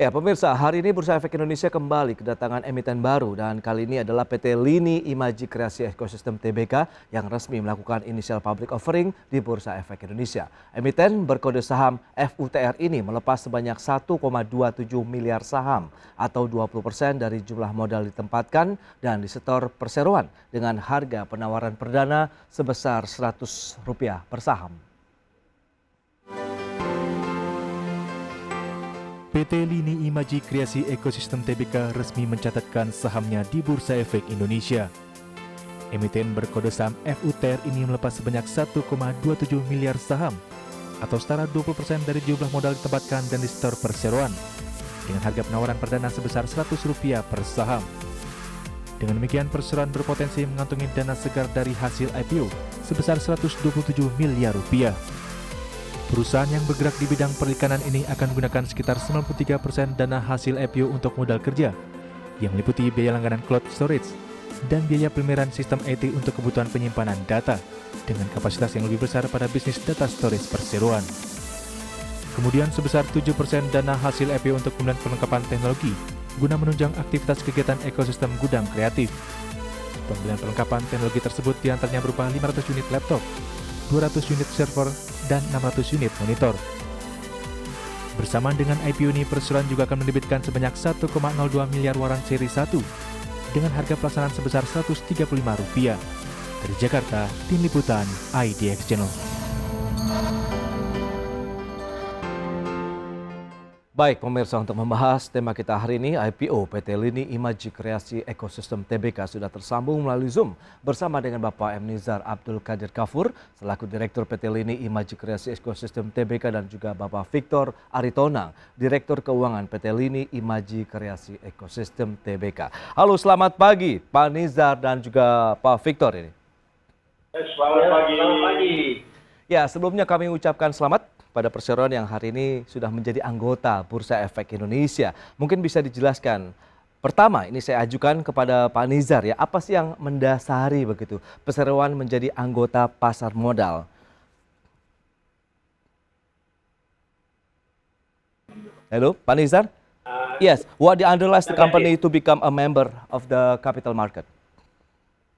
Ya, pemirsa, hari ini Bursa Efek Indonesia kembali kedatangan emiten baru dan kali ini adalah PT Lini Imaji Kreasi Ekosistem Tbk yang resmi melakukan initial public offering di Bursa Efek Indonesia. Emiten berkode saham FUTR ini melepas sebanyak 1,27 miliar saham atau 20% dari jumlah modal ditempatkan dan disetor perseroan dengan harga penawaran perdana sebesar Rp100 per saham. PT Lini Imaji Kreasi Ekosistem Tbk resmi mencatatkan sahamnya di Bursa Efek Indonesia. Emiten berkode saham FUTR ini melepas sebanyak 1,27 miliar saham atau setara 20% dari jumlah modal ditempatkan dan disetor perseroan dengan harga penawaran perdana sebesar Rp100 per saham. Dengan demikian, perseroan berpotensi mengantongi dana segar dari hasil IPO sebesar Rp127 miliar. Perusahaan yang bergerak di bidang perikanan ini akan menggunakan sekitar 93% dana hasil IPO untuk modal kerja, yang meliputi biaya langganan cloud storage dan biaya pemeliharaan sistem IT untuk kebutuhan penyimpanan data, dengan kapasitas yang lebih besar pada bisnis data storage perseroan. Kemudian sebesar 7% dana hasil IPO untuk pembelian perlengkapan teknologi, guna menunjang aktivitas kegiatan ekosistem gudang kreatif. Pembelian perlengkapan teknologi tersebut diantaranya berupa 500 unit laptop, 200 unit server, dan 600 unit monitor. Bersamaan dengan IPO ini, perseroan juga akan menerbitkan sebanyak 1,02 miliar waran seri 1 dengan harga pelaksanaan sebesar Rp135. Dari Jakarta, Tim Liputan IDX Channel. Baik pemirsa, untuk membahas tema kita hari ini, IPO PT Lini Imaji Kreasi Ekosistem Tbk sudah tersambung melalui Zoom bersama dengan Bapak M. Nizar Abdul Qadir Kafur selaku Direktur PT Lini Imaji Kreasi Ekosistem Tbk dan juga Bapak Victor Aritonang, Direktur Keuangan PT Lini Imaji Kreasi Ekosistem Tbk. Halo, selamat pagi Pak Nizar dan juga Pak Victor ini. Selamat pagi. Selamat pagi. Ya, sebelumnya kami ucapkan selamat pada perseroan yang hari ini sudah menjadi anggota Bursa Efek Indonesia. Mungkin bisa dijelaskan. Pertama, ini saya ajukan kepada Pak Nizar ya, apa sih yang mendasari begitu perseroan menjadi anggota pasar modal? Halo, Pak Nizar? Yes, what underlies the company to become a member of the capital market?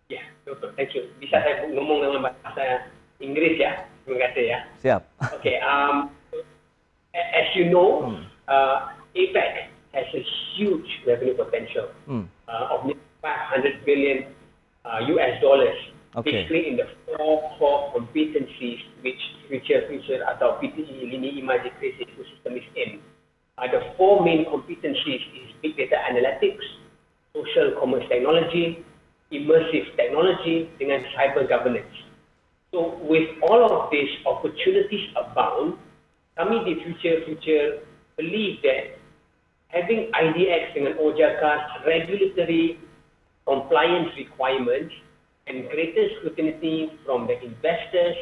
Ya, betul. Thank you. Bisa saya ngomong dengan bahasa Inggris ya? Terima kasih ya. Siap. Okay. As you know, APEC has a huge revenue potential of $500 billion US dollars. Okay. Basically in the four core competencies which future atau PTE Lini Imaji Kreasi Ekosistem is in. The four main competencies is big data analytics, social commerce technology, immersive technology, dengan cyber governance. So with all of these opportunities abound, kami di future believe that having IDX dengan OJK's regulatory compliance requirements and greater scrutiny from the investors,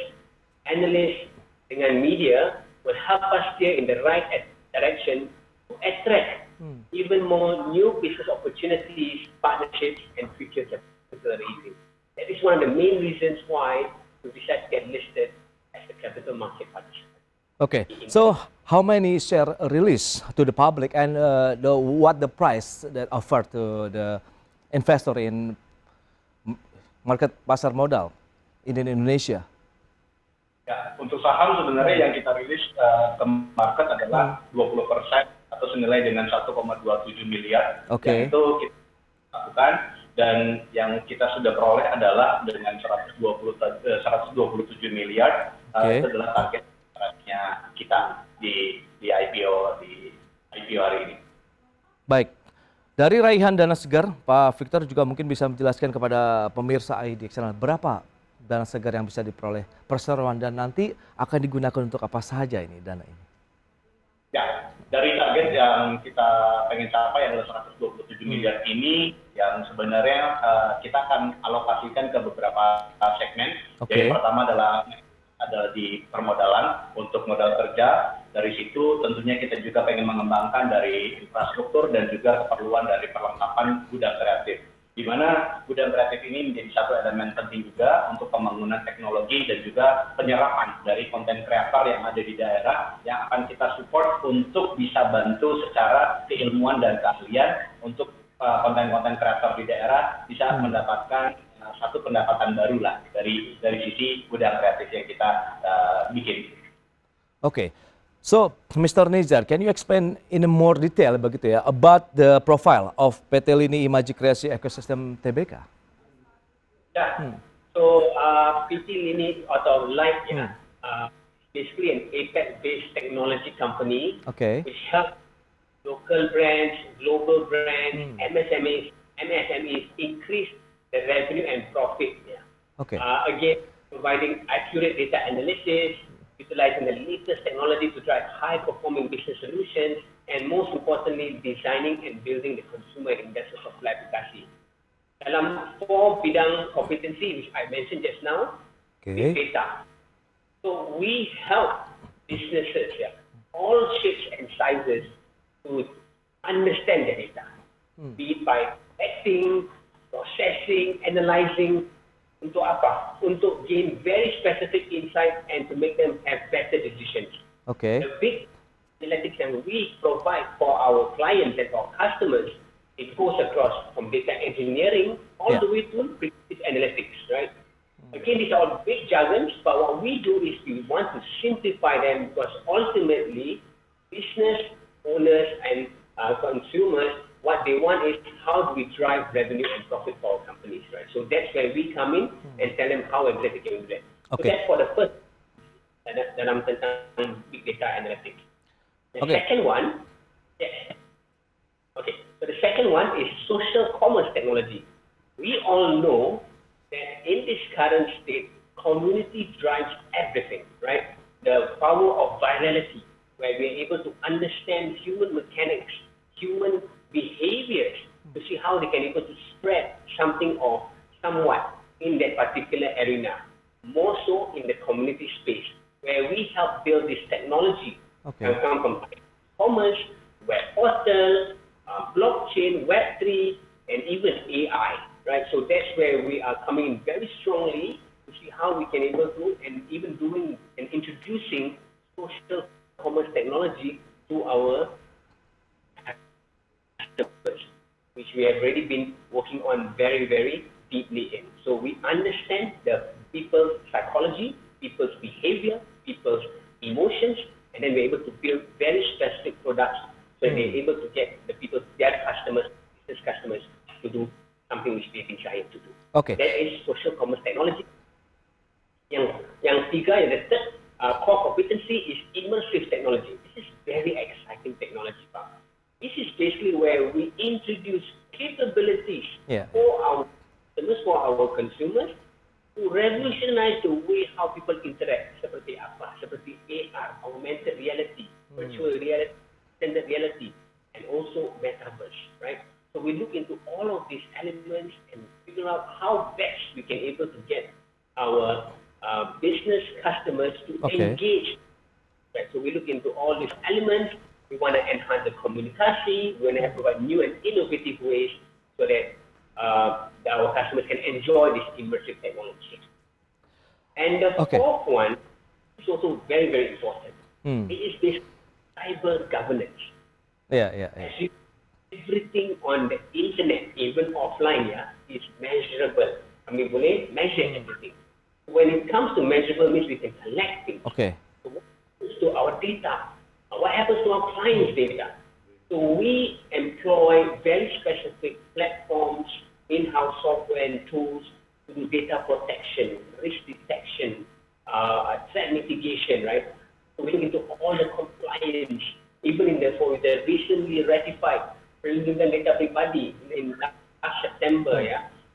analysts, dengan media will help us steer in the right direction to attract even more new business opportunities, partnerships, and future capital raising. That is one of the main reasons why we decided to get listed as a capital market participant. Okay, so how many share release to the public and what the price that offered to the investor in market pasar modal in Indonesia? Ya, untuk saham sebenarnya yang kita rilis ke market adalah 20% atau senilai dengan 1,27 miliar. Okay. Yang itu kita lakukan. Dan yang kita sudah peroleh adalah dengan 127 miliar. Okay. Itu adalah targetnya kita di IPO hari ini. Baik, dari raihan dana segar, Pak Victor juga mungkin bisa menjelaskan kepada pemirsa IDX Channel berapa dana segar yang bisa diperoleh perseroan dan nanti akan digunakan untuk apa saja ini dana ini? Ya, dari target yang kita pengen capai adalah 127 miliar ini, yang sebenarnya kita akan alokasikan ke beberapa segmen. Okay. Yang pertama adalah di permodalan untuk modal kerja. Dari situ tentunya kita juga pengen mengembangkan dari infrastruktur dan juga keperluan dari perlengkapan gudang kreatif. di mana gudang kreatif ini menjadi satu elemen penting juga untuk pembangunan teknologi dan juga penyerapan dari konten kreator yang ada di daerah yang akan kita support untuk bisa bantu secara keilmuan dan keahlian untuk konten-konten kreator di daerah bisa mendapatkan satu pendapatan baru lah dari sisi gudang kreatif yang kita bikin. Okay. So, Mr. Nizar, can you explain in a more detail begitu ya about the profile of PT Lini Imaji Kreasi Ekosistem TBK? Yeah. So PT Lini atau Light basically an APAC-based technology company Okay. which helps local brands, global brands, MSMEs increase the revenue and profit. Yeah. Okay. Again, providing accurate data analysis, utilizing the latest technology to drive high-performing business solutions, and most importantly, designing and building the consumer and industrial software aplikasi. Dalam 4 bidang competency, which I mentioned just now, big data. So we help businesses, all shapes and sizes, to understand the data, be it by collecting, processing, analyzing. Untuk apa? Untuk gain very specific insights and to make them have better decisions. Okay. The big analytics that we provide for our clients and our customers, it goes across from data engineering all the way to predictive analytics, right? Again, these are all big jargons, but what we do is we want to simplify them because ultimately, business owners and consumers, what they want is how do we drive revenue and profit for our companies, right? So that's where we come in and tell them how exactly can we do that. So that's for the first dalam tentang big data analytics. The second one, so the second one is social commerce technology. We all know that in this current state, community drives everything, right? The power of virality, where we're able to understand human mechanics, human behaviors to see how they can able to spread something or somewhat in that particular arena. More so in the community space, where we help build this technology and come from commerce, web portal, blockchain, Web3, and even AI, right? So that's where we are coming in very strongly to see how we can able to, and even doing and introducing social commerce technology to our customers, which we have already been working on very, very deeply in. So we understand the people's psychology, people's behavior, people's emotions, and then we're able to build very specific products so they're able to get the people, their customers, business customers, to do something which they've been trying to do. Okay. That is social commerce technology. Yang tiga, the third core competency is immersive technology. This is very exciting technology, Pak. This is basically where we introduce capabilities for our customers, for our consumers, to revolutionize the way how people interact. Seperti apa? Seperti AR, augmented reality, virtual reality, extended reality, and also metaverse, right? So we look into all of these elements and figure out how best we can able to get our business customers to engage. Right? So we look into all these elements. We want to enhance the communication. We want to provide new and innovative ways so that our customers can enjoy this immersive technology. And the fourth one is also very, very important. It is this cyber governance. Everything on the internet, even offline, is measurable. I mean, boleh measure everything. When it comes to measurable, means we can collect things. So what happens to our data? What happens to our clients' data? So we employ very specific platforms, in-house software and tools to do data protection, risk detection, threat mitigation, right? So we look into all the compliance, even for the recently ratified Perlindungan Data Pribadi in last September,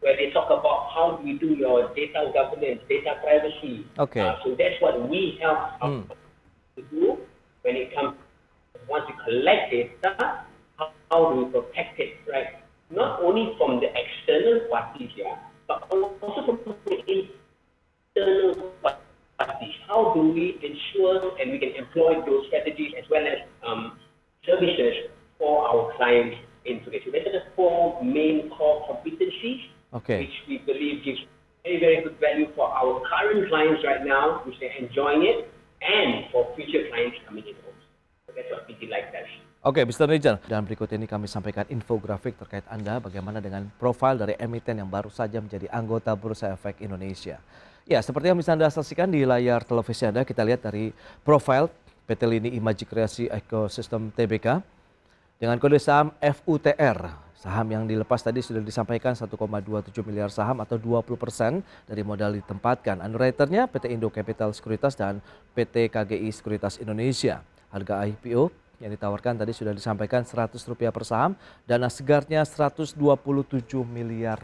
where they talk about how do you do your data governance, data privacy. So that's what we help to do when it comes, once we collect data, how do we protect it, right? Not only from the external parties, but also from the internal parties. How do we ensure and we can employ those strategies as well as services for our clients in today? So these are the 4 four main core competencies, Oke. which we believe gives very, very good value for our current clients right now, which they're enjoying it, and for future clients coming in also. So that's what PT Life does. Oke, Mr. Rizal. Dan berikut ini kami sampaikan infografik terkait Anda bagaimana dengan profil dari emiten yang baru saja menjadi anggota Bursa Efek Indonesia. Ya, seperti yang bisa Anda saksikan di layar televisi Anda, kita lihat dari profil PT Lini Imaji Kreasi Ekosistem Tbk dengan kode saham FUTR. Saham yang dilepas tadi sudah disampaikan 1,27 miliar saham atau 20% dari modal ditempatkan. Underwriternya PT Indo Capital Sekuritas dan PT KGI Sekuritas Indonesia. Harga IPO yang ditawarkan tadi sudah disampaikan Rp100 per saham, dana segarnya Rp127 miliar.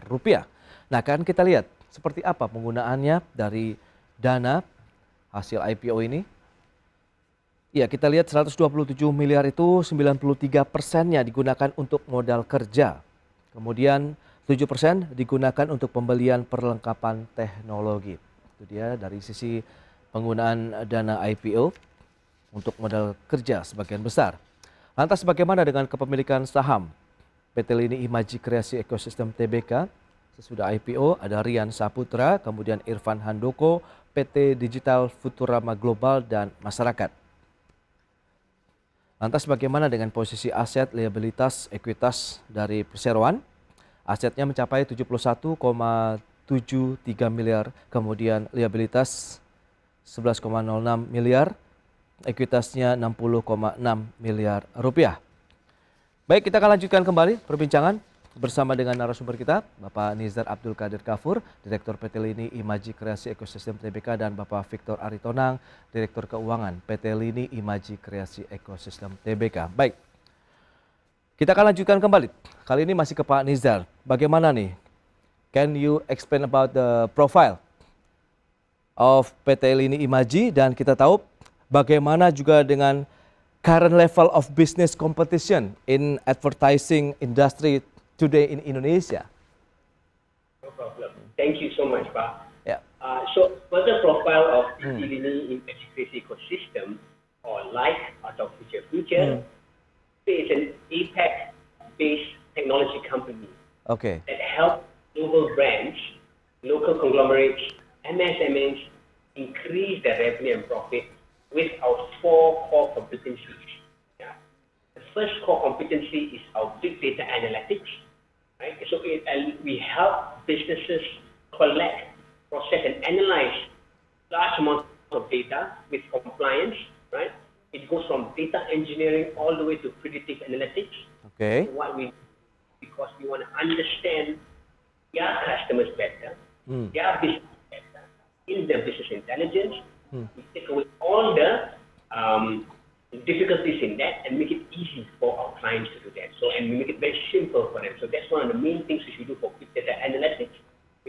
Nah, kan kita lihat seperti apa penggunaannya dari dana hasil IPO ini. Ya, kita lihat 127 miliar itu 93%-nya digunakan untuk modal kerja. Kemudian 7% digunakan untuk pembelian perlengkapan teknologi. Itu dia dari sisi penggunaan dana IPO. Untuk modal kerja sebagian besar. Lantas bagaimana dengan kepemilikan saham? PT Lini Imaji Kreasi Ekosistem Tbk, sesudah IPO ada Rian Saputra, kemudian Irfan Handoko, PT Digital Futurama Global, dan Masyarakat. Lantas bagaimana dengan posisi aset, liabilitas, ekuitas dari perseroan? Asetnya mencapai 71,73 miliar, kemudian liabilitas 11,06 miliar, ekuitasnya 60,6 miliar rupiah. Baik, kita akan lanjutkan kembali perbincangan bersama dengan narasumber kita, Bapak Nizar Abdul Qadir Kafur, Direktur PT Lini Imaji Kreasi Ekosistem Tbk, dan Bapak Victor Aritonang, Direktur Keuangan PT Lini Imaji Kreasi Ekosistem Tbk. Baik, kita akan lanjutkan kembali. Kali ini masih ke Pak Nizar. Bagaimana nih? Can you explain about the profile of PT Lini Imaji, dan kita tahu bagaimana juga dengan current level of business competition in advertising industry today in Indonesia? No problem. Thank you so much, Pak. Yeah. So further profile of PT Lini Imaji Kreasi Ecosystem, or LIKE atau Future, is an APAC-based technology company Okay. that helps global brands, local conglomerates, MSMEs increase their revenue and profit with our four core competencies. Yeah. The first core competency is our big data analytics. Right? So we help businesses collect, process, and analyze large amounts of data with compliance. Right? It goes from data engineering all the way to predictive analytics. Okay. What we, because we want to understand their customers better, their business better, in their business intelligence. We take away all the difficulties in that and make it easy for our clients to do that. So, and we make it very simple for them. So that's one of the main things which we do for big data analytics.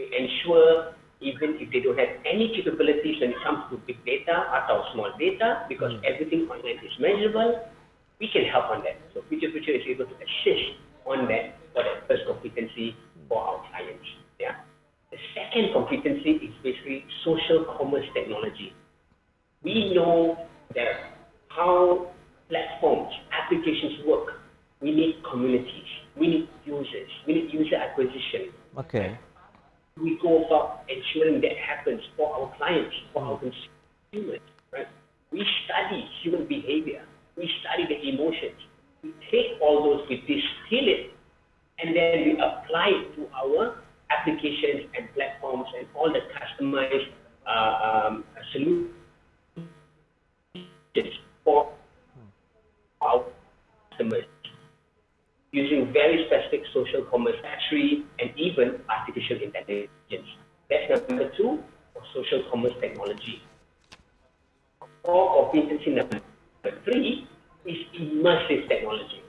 We ensure even if they don't have any capabilities when it comes to big data or small data, because everything online is measurable, we can help on that. So Future is able to assist on that for that first competency for our clients. Yeah. The second competency is basically social commerce technology. We know that how platforms, applications work. We need communities, we need users, we need user acquisition. Okay. We go about ensuring that happens for our clients, for our consumers. Right? We study human behavior, we study the emotions. We take all those, we distill it, and then we apply it to our applications and platforms and all the customized solutions for our customers using very specific social commerce factory and even artificial intelligence. That's number two for social commerce technology. Core competency number three is immersive technology.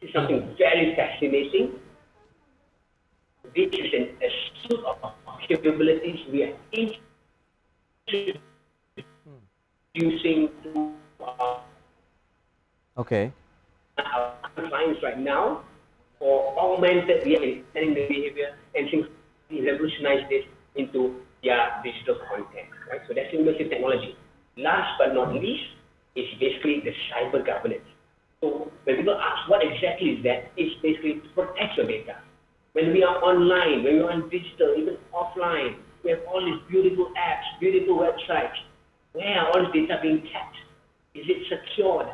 This is something very fascinating. This is a suite of capabilities we are introducing to Okay. our clients right now for augmented reality, understanding the behavior, and things we revolutionize this into their digital content. Right? So that's immersive technology. Last but not least is basically the cyber governance. So when people ask what exactly is that, it's basically to protect your data. When we are online, when we are on digital, even offline, we have all these beautiful apps, beautiful websites. Where are all this data being kept? Is it secured?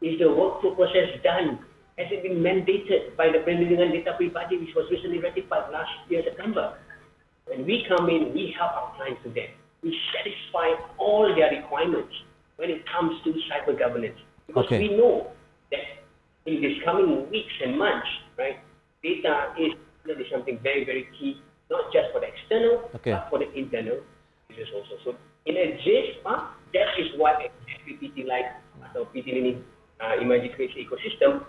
Is the workflow process done? Has it been mandated by the Perlindungan Data Pribadi, which was recently ratified last year, September? When we come in, we help our clients to that. We satisfy all their requirements when it comes to cyber governance. Because Okay. we know that in these coming weeks and months, right, data is something very, very key, not just for the external, Okay. but for the internal users also. So in a gist, that is what PT Lite atau PT Lini Imaji Creation Ecosystem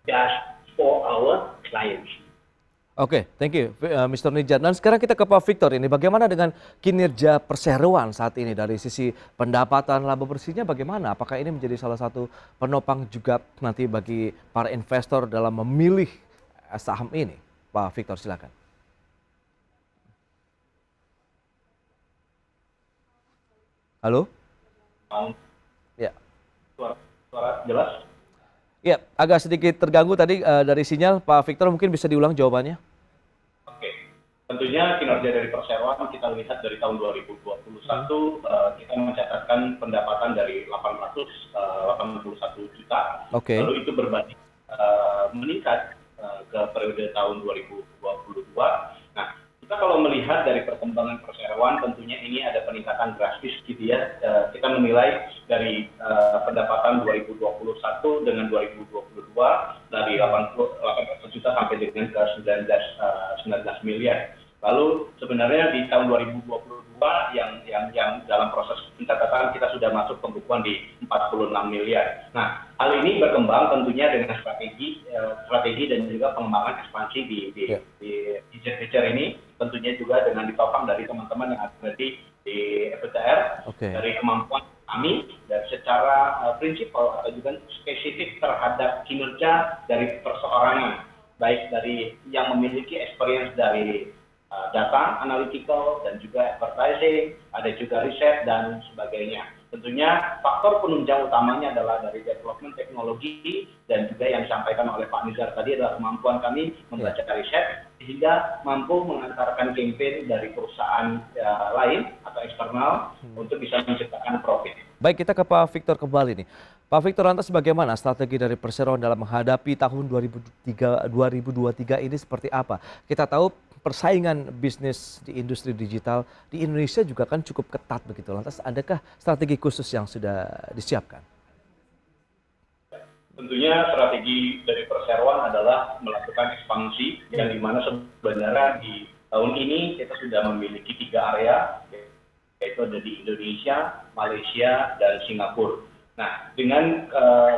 does for our clients. Oke, thank you, Mr. Nijar. Dan sekarang kita ke Pak Victor ini. Bagaimana dengan kinerja perseroan saat ini dari sisi pendapatan laba bersihnya bagaimana? Apakah ini menjadi salah satu penopang juga nanti bagi para investor dalam memilih saham ini? Pak Victor, silakan. Halo? Ya. Suara jelas? Ya, agak sedikit terganggu tadi dari sinyal. Pak Victor mungkin bisa diulang jawabannya. Oke, tentunya kinerja dari perseroan kita lihat dari tahun 2021 kita mencatatkan pendapatan dari 881 juta. Oke. Lalu itu berbanding meningkat ke periode tahun 2022. Nah, kita kalau melihat dari perkembangan perseroan tentunya ini ada peningkatan drastis gitu ya. Kita menilai dari pendapatan 2021 dengan 2022 dari 88 juta sampai dengan ke 19 miliar. Lalu sebenarnya di tahun 2022 yang dalam proses pencatatan kita sudah masuk pembukuan di 46 miliar. Nah, hal ini berkembang tentunya dengan strategi dan juga pengembangan ekspansi di feature ini, tentunya juga dengan ditopang dari teman-teman yang ada di FUTR, Oke. dari kemampuan kami dan secara prinsipal atau juga spesifik terhadap kinerja dari perseorangan, baik dari yang memiliki experience dari data analytical dan juga advertising, ada juga riset dan sebagainya. Tentunya faktor penunjang utamanya adalah dari development teknologi dan juga yang disampaikan oleh Pak Nizar tadi adalah kemampuan kami membaca riset sehingga mampu mengantarkan campaign dari perusahaan lain atau eksternal untuk bisa menciptakan profit. Baik, kita ke Pak Victor kembali nih. Pak Victor, lantas bagaimana strategi dari perseroan dalam menghadapi tahun 2023 ini seperti apa? Kita tahu persaingan bisnis di industri digital di Indonesia juga kan cukup ketat begitu. Lantas adakah strategi khusus yang sudah disiapkan? Tentunya strategi dari perseroan adalah melakukan ekspansi yang dimana sebenarnya di tahun ini kita sudah memiliki 3 area, yaitu ada di Indonesia, Malaysia, dan Singapura. Nah, dengan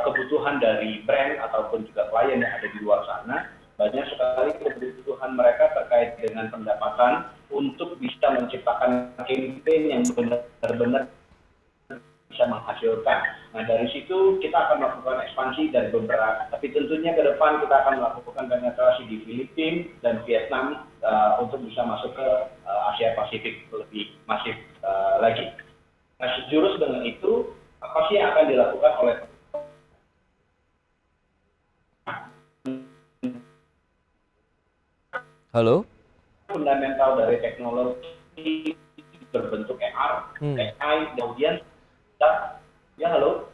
kebutuhan dari brand ataupun juga klien yang ada di luar sana, banyak sekali kebutuhan mereka terkait dengan pendapatan untuk bisa menciptakan campaign yang benar-benar bisa menghasilkan. Nah, dari situ kita akan melakukan ekspansi dari beberapa, tapi tentunya ke depan kita akan melakukan penetrasi di Filipina dan Vietnam untuk bisa masuk ke Asia Pasifik lebih masif lagi. Nah, sejurus dengan itu, apa sih yang akan dilakukan oleh Halo? fundamental dari teknologi berbentuk AR, AI, kemudian ya halo.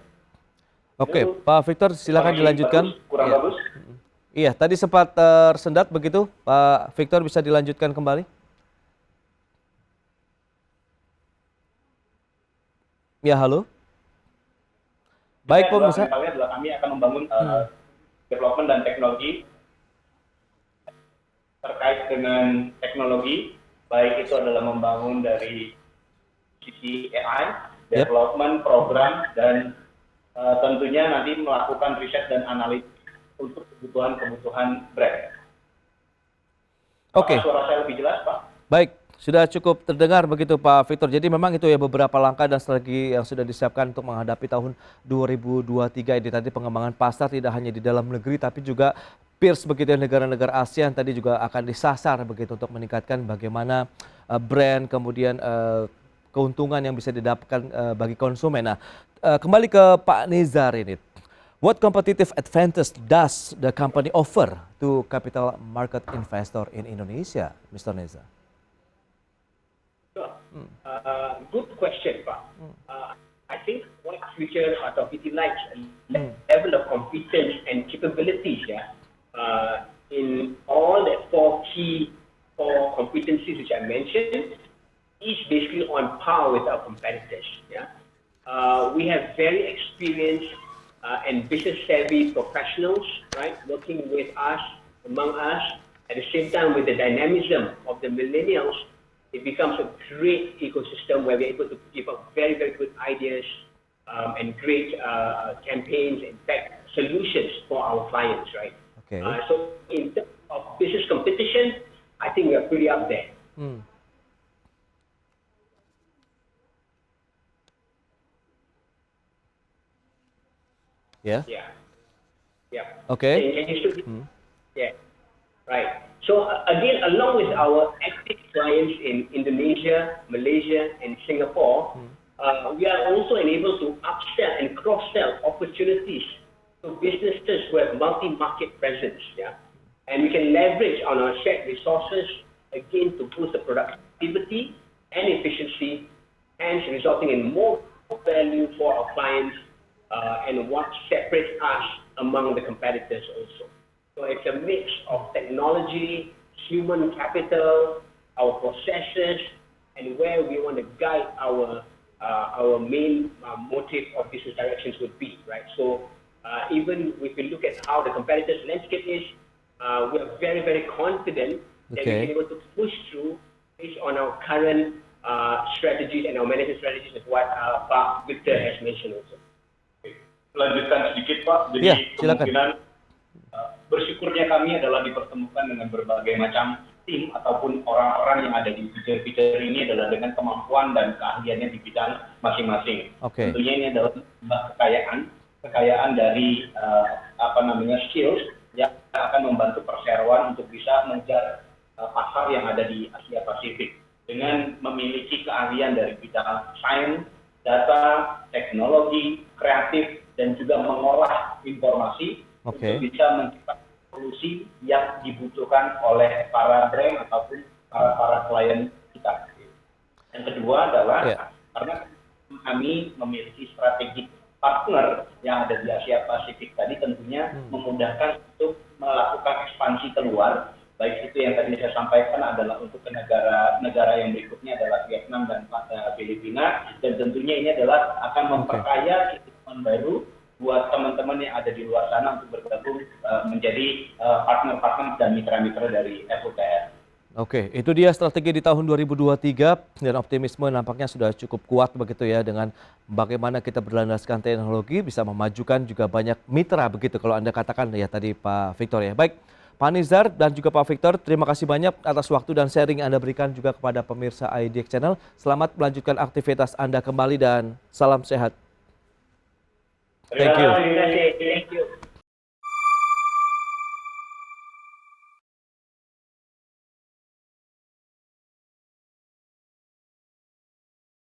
Oke, Halo. Pak Victor silakan Suara dilanjutkan. bagus, kurang Iya. bagus. Iya, tadi sempat tersendat begitu. Pak Victor bisa dilanjutkan kembali? Ya, halo. Baik, pemirsa. Misalnya adalah kami akan membangun development dan teknologi terkait dengan teknologi, baik itu adalah membangun dari sisi AI, Yep. development program, dan tentunya nanti melakukan riset dan analisis untuk kebutuhan brand. Oke. Apakah suara saya lebih jelas, Pak? Baik, sudah cukup terdengar begitu Pak Victor. Jadi memang itu ya beberapa langkah dan strategi yang sudah disiapkan untuk menghadapi tahun 2023 ini. Tadi pengembangan pasar tidak hanya di dalam negeri tapi juga peers begitu ya, negara-negara ASEAN tadi juga akan disasar begitu untuk meningkatkan bagaimana brand kemudian keuntungan yang bisa didapatkan bagi konsumen. Nah, kembali ke Pak Nizar ini. What competitive advantage does the company offer to capital market investor in Indonesia, Mr. Neza? Sure. Good question, Pak. I think what future atau PT likes a level of competence and capabilities, in all the four key core competencies which I mentioned, is basically on par with our competitors. We have very experienced and business-savvy professionals, right, working with us, among us. At the same time, with the dynamism of the millennials, it becomes a great ecosystem where we're able to give up very, very good ideas and great campaigns, in fact, solutions for our clients, right? Okay. So in terms of business competition, I think we are pretty up there. Yeah. Yeah. Okay. And you should, yeah, right. So again, along with our active clients in Indonesia, Malaysia, and Singapore, we are also enabled to upsell and cross-sell opportunities to businesses who have multi-market presence. And we can leverage on our shared resources again to boost the productivity and efficiency, hence resulting in more value for our clients and what separates us among the competitors also. So it's a mix of technology, human capital, our processes, and where we want to guide our main motive of business directions would be, right? So even if we look at how the competitors' landscape is, we are very, very confident that we can be able to push through based on our current strategies and our management strategies, as what Pak Victor has mentioned also. Lanjutkan sedikit, Pak. Jadi Ya, silakan. kemungkinan bersyukurnya kami adalah dipertemukan dengan berbagai macam tim ataupun orang-orang yang ada di feature-feature ini adalah dengan kemampuan dan keahliannya di bidang masing-masing. Oke. Tentunya ini adalah kekayaan dari skills yang akan membantu perseroan untuk bisa mengejar pasar yang ada di Asia Pasifik dengan memiliki keahlian dari bidang sains, data, teknologi, kreatif, dan juga mengolah informasi untuk bisa menciptakan solusi yang dibutuhkan oleh para brand ataupun para klien kita. Yang kedua adalah karena kami memiliki strategi partner yang ada di Asia Pasifik tadi, tentunya memudahkan untuk melakukan ekspansi keluar. Baik itu yang tadi saya sampaikan adalah untuk ke negara yang berikutnya adalah Vietnam dan Filipina, dan tentunya ini adalah akan memperkaya kehidupan baru buat teman-teman yang ada di luar sana untuk bergabung menjadi partner-partner dan mitra-mitra dari FUTR. Oke, itu dia strategi di tahun 2023 dan optimisme nampaknya sudah cukup kuat begitu ya, dengan bagaimana kita berlandaskan teknologi bisa memajukan juga banyak mitra begitu kalau Anda katakan ya tadi Pak Victor ya. Baik, Pak Nizar dan juga Pak Victor, terima kasih banyak atas waktu dan sharing Anda berikan juga kepada pemirsa IDX Channel. Selamat melanjutkan aktivitas Anda kembali dan salam sehat. Thank you. Terima kasih. Thank you.